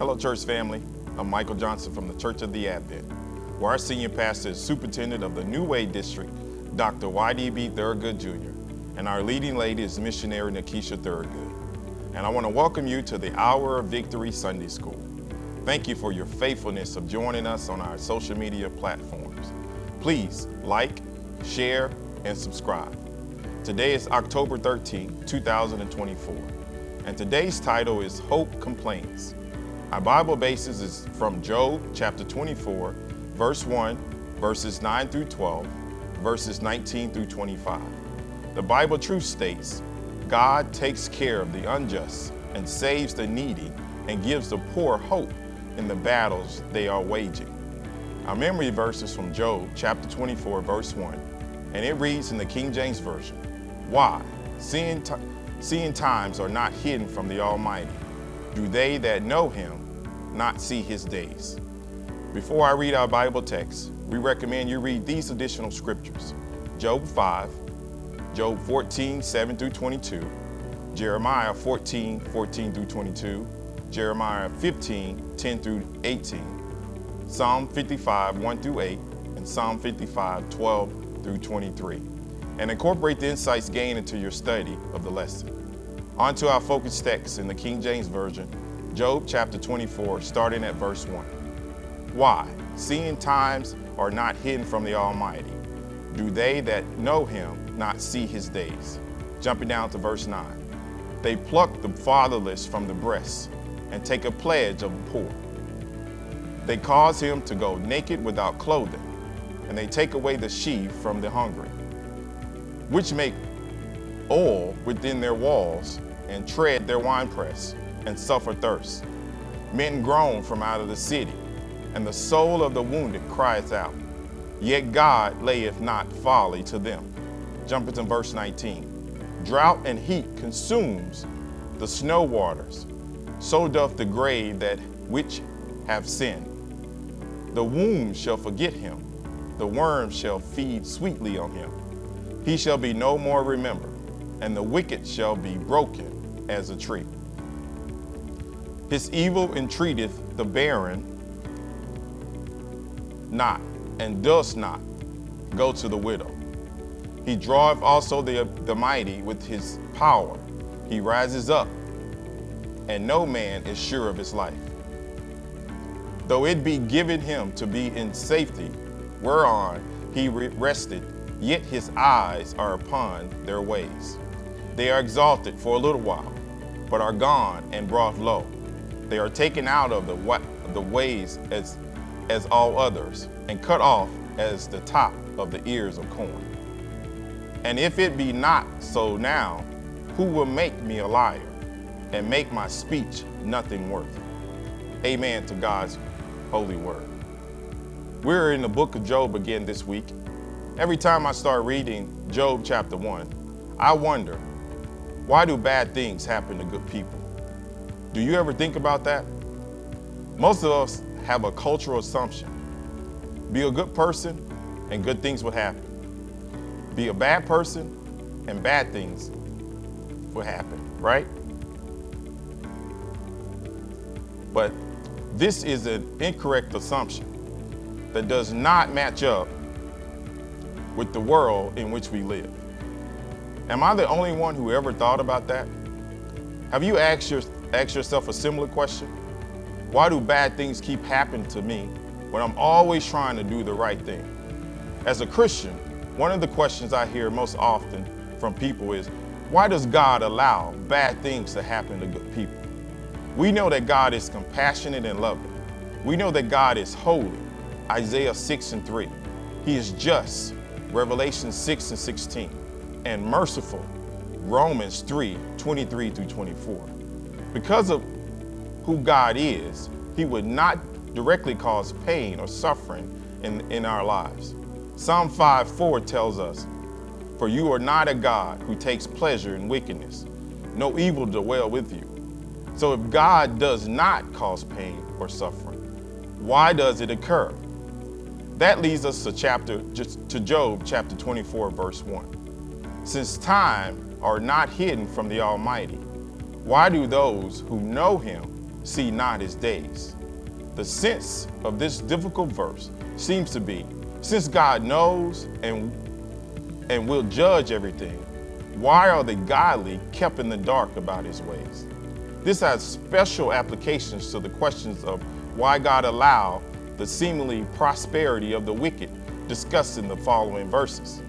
Hello, church family. I'm Michael Johnson from the Church of the Advent, where our senior pastor is superintendent of the New Way District, Dr. YDB Thurgood Jr., and our leading lady is missionary Nakisha Thurgood. And I want to welcome you to the Hour of Victory Sunday School. Thank you for your faithfulness of joining us on our social media platforms. Please like, share, and subscribe. Today is October 13, 2024, and today's title is Hope Complains. Our Bible basis is from Job chapter 24, verse 1, verses 9 through 12, verses 19 through 25. The Bible truth states, God takes care of the unjust and saves the needy and gives the poor hope in the battles they are waging. Our memory verse is from Job chapter 24, verse 1, and it reads in the King James Version, Why? Seeing times are not hidden from the Almighty. Do they that know him not see his days? Before I read our Bible text, we recommend you read these additional scriptures. Job 5, Job 14, 7 through 22, Jeremiah 14, 14 through 22, Jeremiah 15, 10 through 18, Psalm 55, 1 through 8, and Psalm 55, 12 through 23, and incorporate the insights gained into your study of the lesson. On to our focus text in the King James Version, Job chapter 24, starting at verse 1. Why? Seeing times are not hidden from the Almighty. Do they that know him not see his days? Jumping down to verse 9. They pluck the fatherless from the breast and take a pledge of the poor. They cause him to go naked without clothing, and they take away the sheaf from the hungry, which make oil within their walls and tread their winepress and suffer thirst. Men groan from out of the city, and the soul of the wounded cries out. Yet God layeth not folly to them. Jumping to verse 19. Drought and heat consumes the snow waters, so doth the grave that which have sinned. The womb shall forget him, the worm shall feed sweetly on him. He shall be no more remembered, and the wicked shall be broken as a tree. His evil entreateth the barren not, and does not go to the widow. He draweth also the mighty with his power. He rises up, and no man is sure of his life. Though it be given him to be in safety, whereon he rested, yet his eyes are upon their ways. They are exalted for a little while, but are gone and brought low. They are taken out of the ways as all others, and cut off as the top of the ears of corn. And if it be not so now, who will make me a liar, and make my speech nothing worth? Amen to God's holy word. We're in the book of Job again this week. Every time I start reading Job chapter 1, I wonder, why do bad things happen to good people? Do you ever think about that? Most of us have a cultural assumption. Be a good person and good things will happen. Be a bad person and bad things will happen, right? But this is an incorrect assumption that does not match up with the world in which we live. Am I the only one who ever thought about that? Have you asked yourself a similar question? Why do bad things keep happening to me when I'm always trying to do the right thing? As a Christian, one of the questions I hear most often from people is, why does God allow bad things to happen to good people? We know that God is compassionate and loving. We know that God is holy, Isaiah 6 and 3. He is just, Revelation 6 and 16, and merciful, Romans 3, 23 through 24. Because of who God is, he would not directly cause pain or suffering in our lives. Psalm 5:4 tells us, For you are not a God who takes pleasure in wickedness, no evil dwell with you. So if God does not cause pain or suffering, why does it occur? That leads us to Job chapter 24, verse 1. Since time are not hidden from the Almighty, why do those who know him see not his days. The sense of this difficult verse seems to be, since God knows and will judge everything, why are the godly kept in the dark about his ways? This has special applications to the questions of why God allowed the seemingly prosperity of the wicked discussed in the following verses.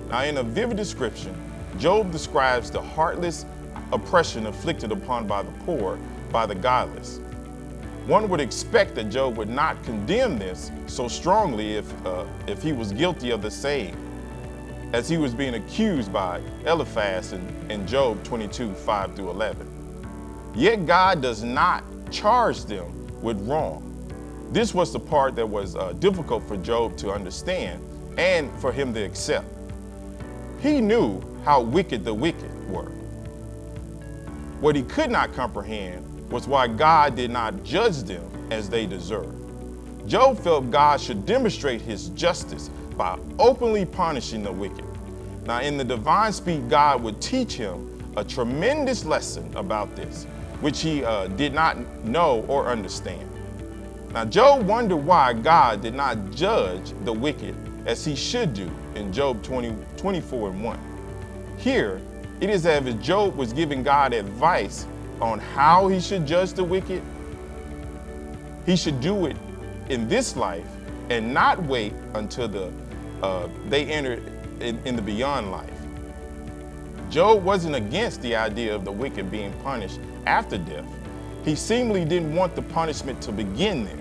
Now, in a vivid description, Job describes the heartless oppression inflicted upon by the poor by the godless. One would expect that Job would not condemn this so strongly if he was guilty of the same, as he was being accused by Eliphaz in Job 22, 5 through 11. Yet God does not charge them with wrong. This was the part that was difficult for Job to understand and for him to accept. He knew how wicked the wicked were. What he could not comprehend was why God did not judge them as they deserved. Job felt God should demonstrate his justice by openly punishing the wicked. Now, in the divine speech, God would teach him a tremendous lesson about this, which he did not know or understand. Now, Job wondered why God did not judge the wicked as he should do in Job 24 and 1. Here, it is as if Job was giving God advice on how he should judge the wicked. He should do it in this life and not wait until they enter in the beyond life. Job wasn't against the idea of the wicked being punished after death. He seemingly didn't want the punishment to begin there.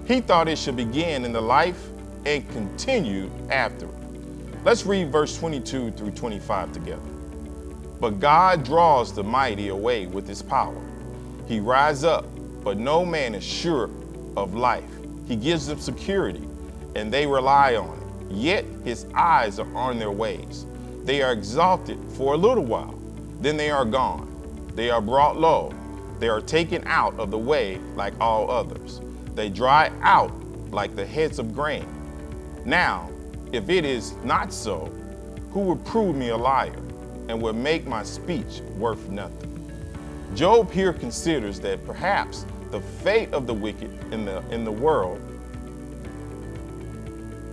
He thought it should begin in the life and continue after. Let's read verse 22 through 25 together. But God draws the mighty away with his power. He rises up, but no man is sure of life. He gives them security, and they rely on it. Yet his eyes are on their ways. They are exalted for a little while, then they are gone. They are brought low. They are taken out of the way like all others. They dry out like the heads of grain. Now, if it is not so, who would prove me a liar and would make my speech worth nothing? Job here considers that perhaps the fate of the wicked in the world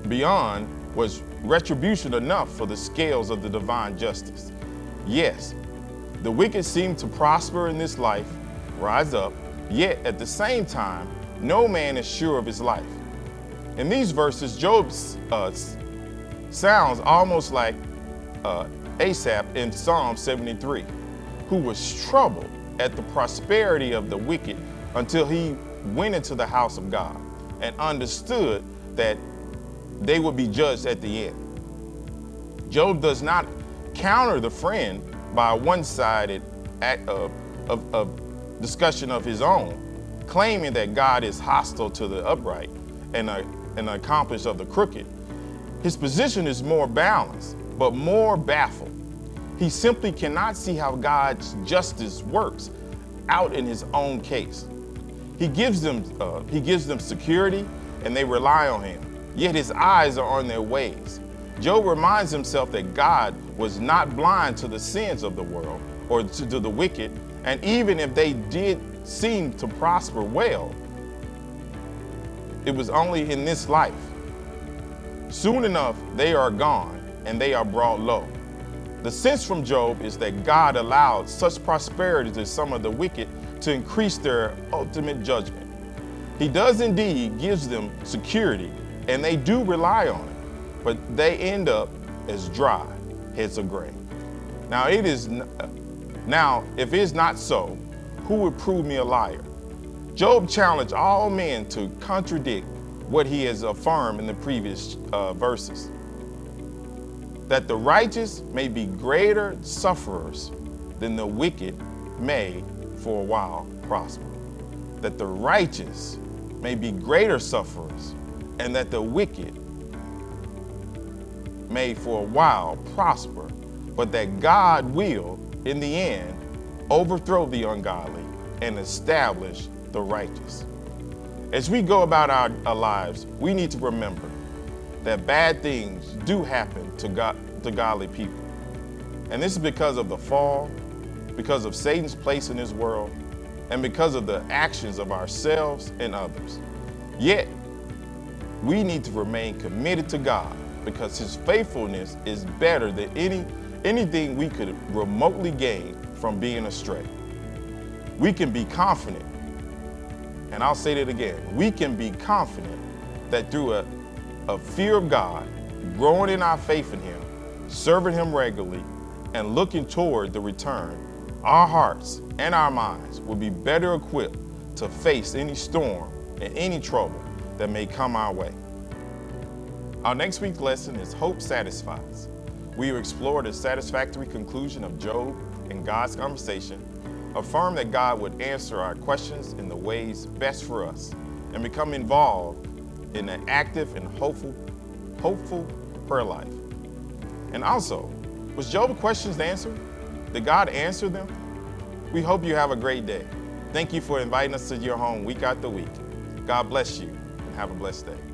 beyond was retribution enough for the scales of the divine justice. Yes, the wicked seem to prosper in this life, rise up, yet at the same time, no man is sure of his life. In these verses, Job sounds almost like Asaph in Psalm 73, who was troubled at the prosperity of the wicked until he went into the house of God and understood that they would be judged at the end. Job does not counter the friend by a one-sided act of discussion of his own, claiming that God is hostile to the upright and accomplished of the crooked. His position is more balanced, but more baffled. He simply cannot see how God's justice works out in his own case. He gives them security, and they rely on him. Yet his eyes are on their ways. Job reminds himself that God was not blind to the sins of the world or to the wicked, and even if they did seem to prosper well, it was only in this life. Soon enough, they are gone and they are brought low. The sense from Job is that God allowed such prosperity to some of the wicked to increase their ultimate judgment. He does indeed gives them security, and they do rely on it, but they end up as dry heads of grain. Now, if it is not so, who would prove me a liar? Job challenged all men to contradict what he has affirmed in the previous verses. That the righteous may be greater sufferers than the wicked may for a while prosper. That the righteous may be greater sufferers, and that the wicked may for a while prosper, but that God will, in the end, overthrow the ungodly and establish the righteous. As we go about our lives, we need to remember that bad things do happen to godly people. And this is because of the fall, because of Satan's place in this world, and because of the actions of ourselves and others. Yet, we need to remain committed to God because His faithfulness is better than anything we could remotely gain from being astray. We can be confident, and I'll say that again, we can be confident that through a fear of God, growing in our faith in Him, serving Him regularly, and looking toward the return, our hearts and our minds will be better equipped to face any storm and any trouble that may come our way. Our next week's lesson is Hope Satisfies. We will explore the satisfactory conclusion of Job and God's conversation, affirm that God would answer our questions in the ways best for us, and become involved in an active and hopeful prayer life. And also, was Job's questions answered? Did God answer them? We hope you have a great day. Thank you for inviting us to your home week after week. God bless you and have a blessed day.